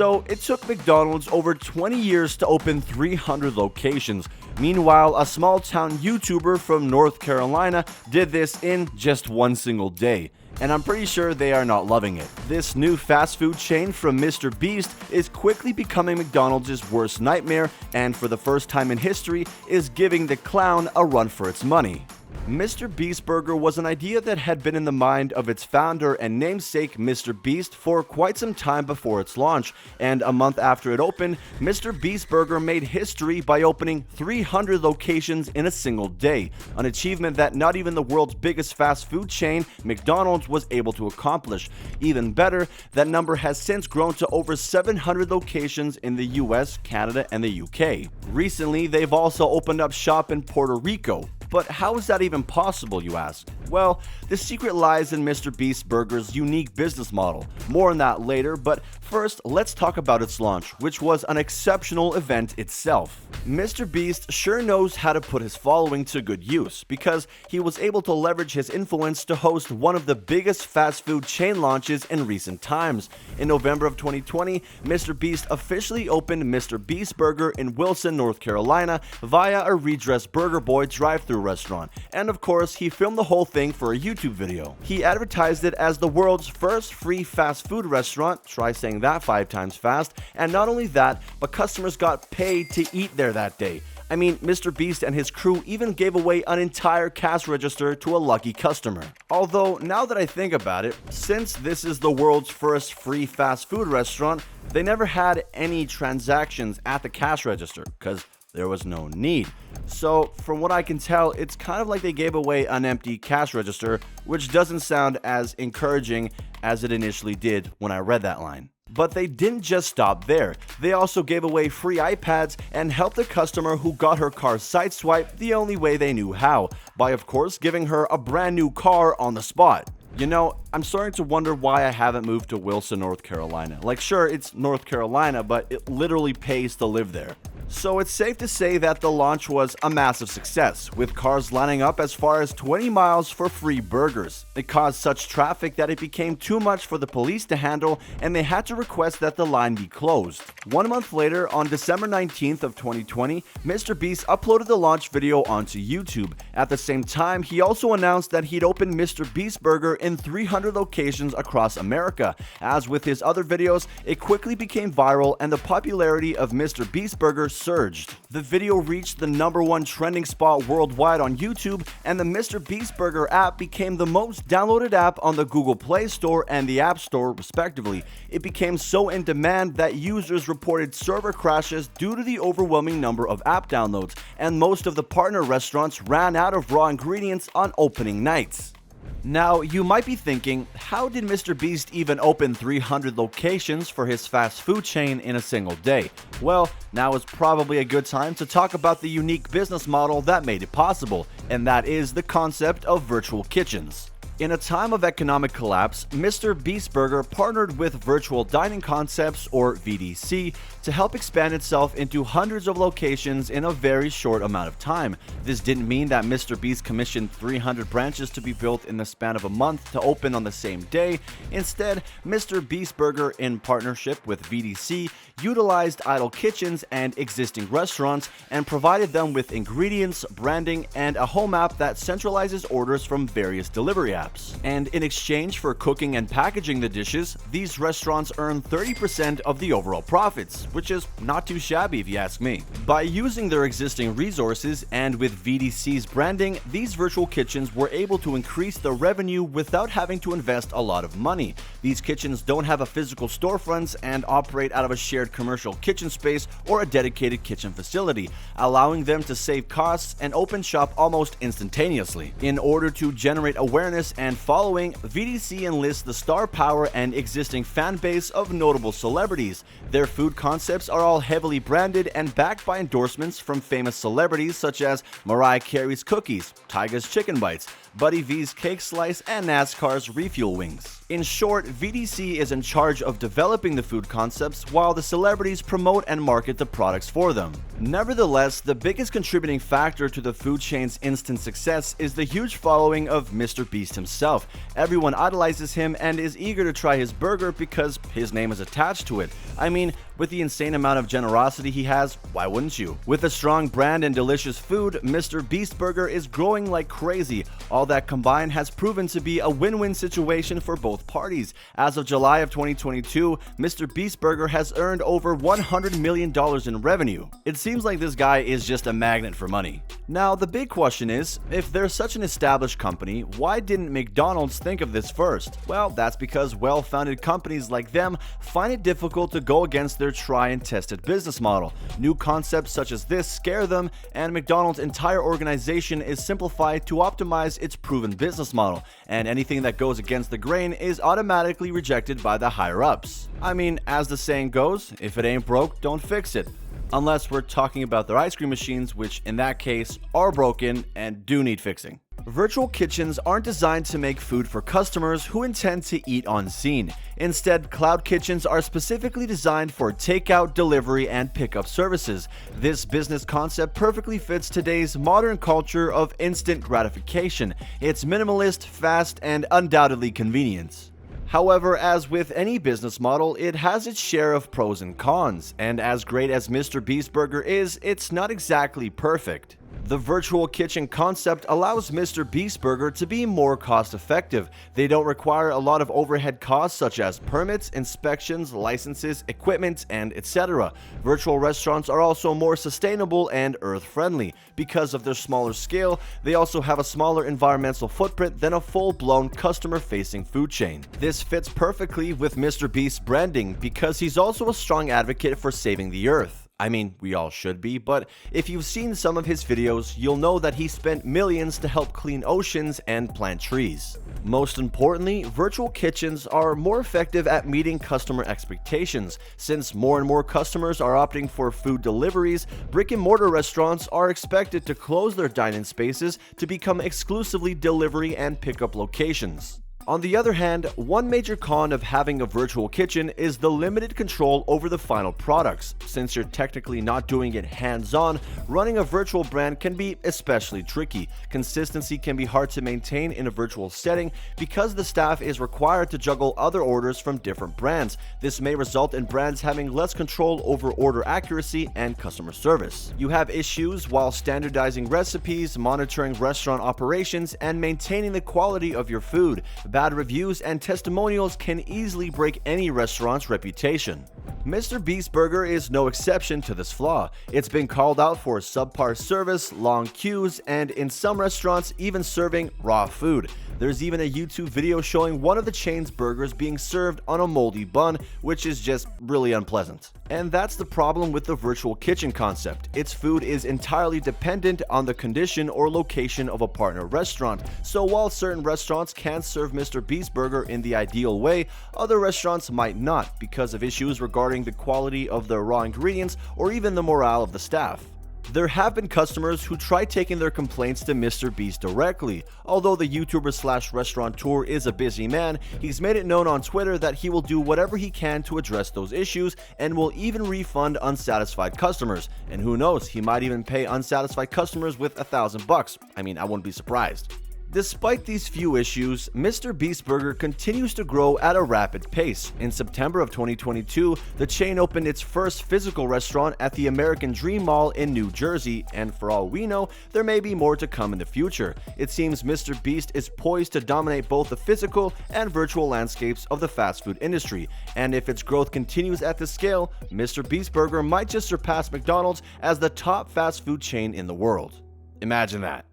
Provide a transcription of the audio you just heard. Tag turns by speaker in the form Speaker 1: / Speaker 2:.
Speaker 1: So it took McDonald's over 20 years to open 300 locations. Meanwhile, a small-town YouTuber from North Carolina did this in just one single day. And I'm pretty sure they are not loving it. This new fast food chain from MrBeast is quickly becoming McDonald's worst nightmare, and for the first time in history is giving the clown a run for its money. MrBeast Burger was an idea that had been in the mind of its founder and namesake MrBeast for quite some time before its launch, and a month after it opened, MrBeast Burger made history by opening 300 locations in a single day, an achievement that not even the world's biggest fast food chain, McDonald's, was able to accomplish. Even better, that number has since grown to over 700 locations in the US, Canada, and the UK. Recently, they've also opened up shop in Puerto Rico. But how is that even possible, you ask? Well, the secret lies in MrBeast Burger's unique business model. More on that later, but first, let's talk about its launch, which was an exceptional event itself. MrBeast sure knows how to put his following to good use, because he was able to leverage his influence to host one of the biggest fast food chain launches in recent times. In November of 2020, MrBeast officially opened MrBeast Burger in Wilson, North Carolina via a redressed Burger Boy drive-thru restaurant, and of course he filmed the whole thing for a YouTube video. He advertised it as the world's first free fast food restaurant, try saying that 5 times fast, and not only that, but customers got paid to eat there that day. I mean, MrBeast and his crew even gave away an entire cash register to a lucky customer. Although, now that I think about it, since this is the world's first free fast food restaurant, they never had any transactions at the cash register, because there was no need. So, from what I can tell, it's kind of like they gave away an empty cash register, which doesn't sound as encouraging as it initially did when I read that line. But they didn't just stop there. They also gave away free iPads and helped the customer who got her car sideswiped the only way they knew how, by of course giving her a brand new car on the spot. You know, I'm starting to wonder why I haven't moved to Wilson, North Carolina. Like, sure, it's North Carolina, but it literally pays to live there. So it's safe to say that the launch was a massive success, with cars lining up as far as 20 miles for free burgers. It caused such traffic that it became too much for the police to handle, and they had to request that the line be closed. 1 month later, on December 19th of 2020, MrBeast uploaded the launch video onto YouTube. At the same time, he also announced that he'd opened MrBeast Burger in 300 locations across America. As with his other videos, it quickly became viral and the popularity of MrBeast Burger surged. The video reached the #1 trending spot worldwide on YouTube, and the MrBeast Burger app became the most downloaded app on the Google Play Store and the App Store, respectively. It became so in demand that users reported server crashes due to the overwhelming number of app downloads, and most of the partner restaurants ran out of raw ingredients on opening nights. Now, you might be thinking, how did MrBeast even open 300 locations for his fast food chain in a single day? Well, now is probably a good time to talk about the unique business model that made it possible, and that is the concept of virtual kitchens. In a time of economic collapse, MrBeast Burger partnered with Virtual Dining Concepts, or VDC, to help expand itself into hundreds of locations in a very short amount of time. This didn't mean that MrBeast commissioned 300 branches to be built in the span of a month to open on the same day. Instead, MrBeast Burger, in partnership with VDC, utilized idle kitchens and existing restaurants and provided them with ingredients, branding, and a home app that centralizes orders from various delivery apps. And in exchange for cooking and packaging the dishes, these restaurants earn 30% of the overall profits, which is not too shabby if you ask me. By using their existing resources and with VDC's branding, these virtual kitchens were able to increase the revenue without having to invest a lot of money. These kitchens don't have a physical storefronts and operate out of a shared commercial kitchen space or a dedicated kitchen facility, allowing them to save costs and open shop almost instantaneously. In order to generate awareness and following, VDC enlists the star power and existing fan base of notable celebrities. Their food concepts are all heavily branded and backed by endorsements from famous celebrities such as Mariah Carey's Cookies, Tyga's Chicken Bites, Buddy V's Cake Slice, and NASCAR's Refuel Wings. In short, VDC is in charge of developing the food concepts while the celebrities promote and market the products for them. Nevertheless, the biggest contributing factor to the food chain's instant success is the huge following of MrBeast himself. Everyone idolizes him and is eager to try his burger because his name is attached to it. I mean, with the insane amount of generosity he has, why wouldn't you? With a strong brand and delicious food, MrBeast Burger is growing like crazy. All that combined has proven to be a win-win situation for both parties. As of July of 2022, MrBeast Burger has earned over $100 million in revenue. It seems like this guy is just a magnet for money. Now, the big question is, if they're such an established company, why didn't McDonald's think of this first? Well, that's because well-founded companies like them find it difficult to go against their try-and-tested business model. New concepts such as this scare them, and McDonald's entire organization is simplified to optimize its proven business model, and anything that goes against the grain is automatically rejected by the higher-ups. I mean, as the saying goes, if it ain't broke, don't fix it. Unless we're talking about their ice cream machines, which in that case are broken and do need fixing. Virtual kitchens aren't designed to make food for customers who intend to eat on scene. Instead, cloud kitchens are specifically designed for takeout, delivery, and pickup services. This business concept perfectly fits today's modern culture of instant gratification. It's minimalist, fast, and undoubtedly convenient. However, as with any business model, it has its share of pros and cons, and as great as MrBeast Burger is, it's not exactly perfect. The virtual kitchen concept allows MrBeast Burger to be more cost-effective. They don't require a lot of overhead costs such as permits, inspections, licenses, equipment, and etc. Virtual restaurants are also more sustainable and earth-friendly. Because of their smaller scale, they also have a smaller environmental footprint than a full-blown customer-facing food chain. This fits perfectly with MrBeast's branding because he's also a strong advocate for saving the earth. I mean, we all should be, but if you've seen some of his videos, you'll know that he spent millions to help clean oceans and plant trees. Most importantly, virtual kitchens are more effective at meeting customer expectations. Since more and more customers are opting for food deliveries, brick-and-mortar restaurants are expected to close their dine-in spaces to become exclusively delivery and pickup locations. On the other hand, one major con of having a virtual kitchen is the limited control over the final products. Since you're technically not doing it hands-on, running a virtual brand can be especially tricky. Consistency can be hard to maintain in a virtual setting because the staff is required to juggle other orders from different brands. This may result in brands having less control over order accuracy and customer service. You have issues while standardizing recipes, monitoring restaurant operations, and maintaining the quality of your food. Bad reviews and testimonials can easily break any restaurant's reputation. MrBeast Burger is no exception to this flaw. It's been called out for subpar service, long queues, and in some restaurants even serving raw food. There's even a YouTube video showing one of the chain's burgers being served on a moldy bun, which is just really unpleasant. And that's the problem with the virtual kitchen concept. Its food is entirely dependent on the condition or location of a partner restaurant. So while certain restaurants can serve MrBeast Burger in the ideal way, other restaurants might not because of issues regarding the quality of the raw ingredients or even the morale of the staff. There have been customers who try taking their complaints to MrBeast directly. Although the YouTuber/restaurateur is a busy man, he's made it known on Twitter that he will do whatever he can to address those issues and will even refund unsatisfied customers. And who knows, he might even pay unsatisfied customers with $1,000. I mean, I wouldn't be surprised. Despite these few issues, MrBeast Burger continues to grow at a rapid pace. In September of 2022, the chain opened its first physical restaurant at the American Dream Mall in New Jersey, and for all we know, there may be more to come in the future. It seems MrBeast is poised to dominate both the physical and virtual landscapes of the fast food industry, and if its growth continues at this scale, MrBeast Burger might just surpass McDonald's as the top fast food chain in the world. Imagine that.